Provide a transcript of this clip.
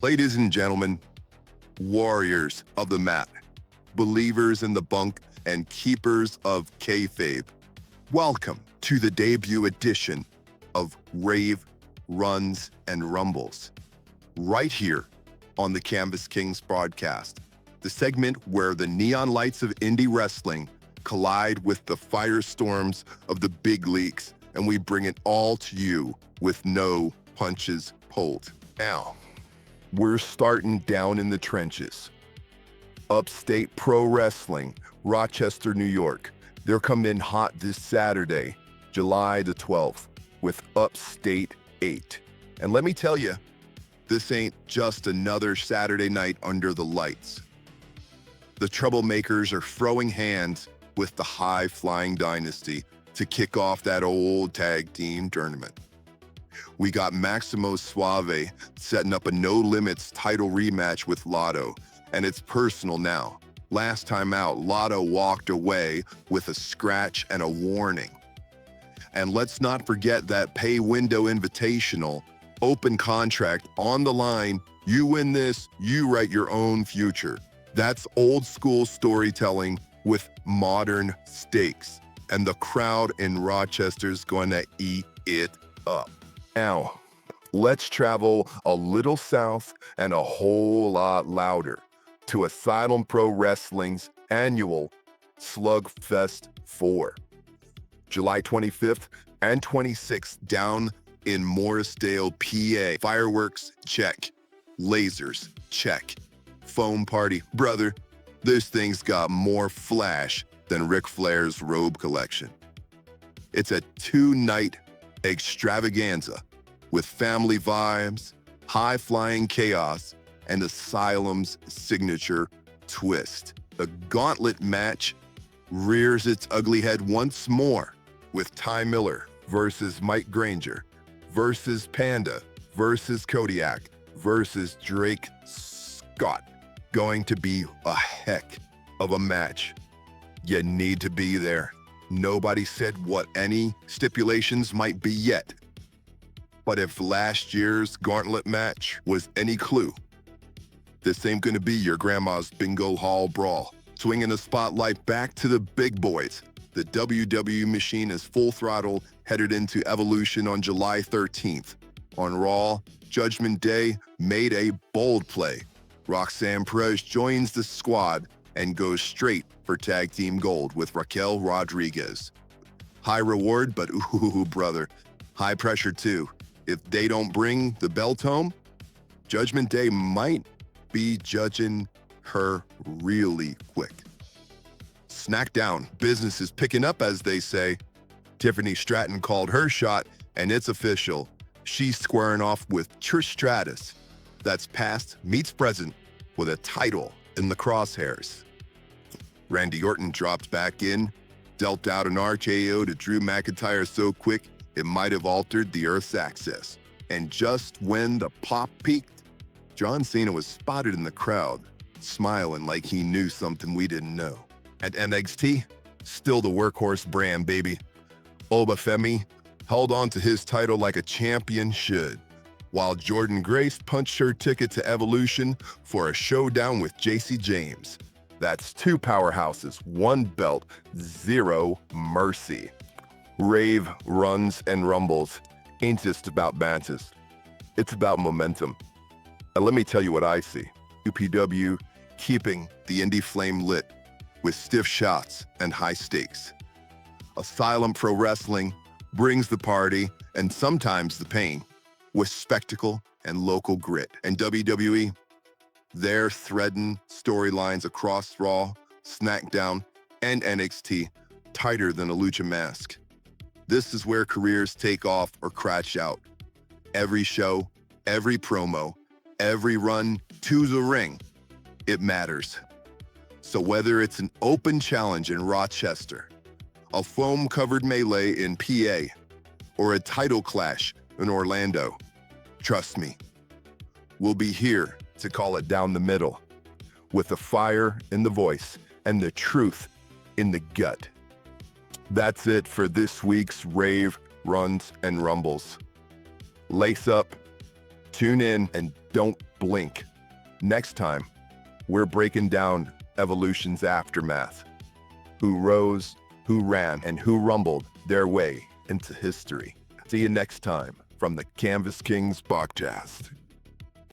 Ladies and gentlemen, warriors of the mat, believers in the bunk, and keepers of kayfabe, welcome to the debut edition of Rave, Runs, and Rumbles, right here on the Canvas Kings broadcast, the segment where the neon lights of indie wrestling collide with the firestorms of the big leagues, and we bring it all to you with no punches pulled. Now, we're starting down in the trenches. Upstate Pro Wrestling, Rochester, New York. They're coming in hot this Saturday, July the 12th, with Upstate 8. And let me tell you, this ain't just another Saturday night under the lights. The Troublemakers are throwing hands with the High Flying Dynasty to kick off that old tag team tournament. We got Maximo Suave setting up a No Limits title rematch with Lotto, and it's personal now. Last time out, Lotto walked away with a scratch and a warning. And let's not forget that pay window invitational, open contract on the line. You win this, you write your own future. That's old school storytelling with modern stakes, and the crowd in Rochester's going to eat it up. Now, let's travel a little south and a whole lot louder to Asylum Pro Wrestling's annual Slugfest 4. July 25th and 26th down in Morrisdale, PA. Fireworks, check. Lasers, check. Foam party, brother, this thing's got more flash than Ric Flair's robe collection. It's a two-night extravaganza with family vibes, high-flying chaos, and Asylum's signature twist. The gauntlet match rears its ugly head once more with Ty Miller versus Mike Granger versus Panda versus Kodiak versus Drake Scott. Going to be a heck of a match. You need to be there. Nobody said what any stipulations might be yet. But if last year's gauntlet match was any clue, this ain't gonna be your grandma's bingo hall brawl. Swinging the spotlight back to the big boys. The WWE machine is full throttle, headed into Evolution on July 13th. On Raw, Judgment Day made a bold play. Roxanne Perez joins the squad and goes straight for tag team gold with Raquel Rodriguez. High reward, but ooh, brother, high pressure too. If they don't bring the belt home, Judgment Day might be judging her really quick. Snackdown, business is picking up, as they say. Tiffany Stratton called her shot, and it's official. She's squaring off with Trish Stratus. That's past meets present with a title in the crosshairs. Randy Orton dropped back in, dealt out an RKO to Drew McIntyre so quick it might have altered the Earth's axis. And just when the pop peaked, John Cena was spotted in the crowd, smiling like he knew something we didn't know. At NXT, still the workhorse brand, baby. Obafemi held on to his title like a champion should, while Jordan Grace punched her ticket to Evolution for a showdown with JC James. That's two powerhouses, one belt, zero mercy. Rave, Runs, and Rumbles ain't just about matches. It's about momentum. And let me tell you what I see. UPW keeping the indie flame lit with stiff shots and high stakes. Asylum Pro Wrestling brings the party and sometimes the pain with spectacle and local grit. And WWE, they're threading storylines across Raw, SmackDown, and NXT tighter than a lucha mask. This is where careers take off or crash out. Every show, every promo, every run to the ring, it matters. So whether it's an open challenge in Rochester, a foam-covered melee in PA, or a title clash in Orlando, trust me, we'll be here to call it down the middle, with the fire in the voice and the truth in the gut. That's it for this week's Rave, Runs, and Rumbles. Lace up, tune in, and don't blink. Next time, we're breaking down Evolution's aftermath. Who rose, who ran, and who rumbled their way into history. See you next time from the Canvas Kings podcast.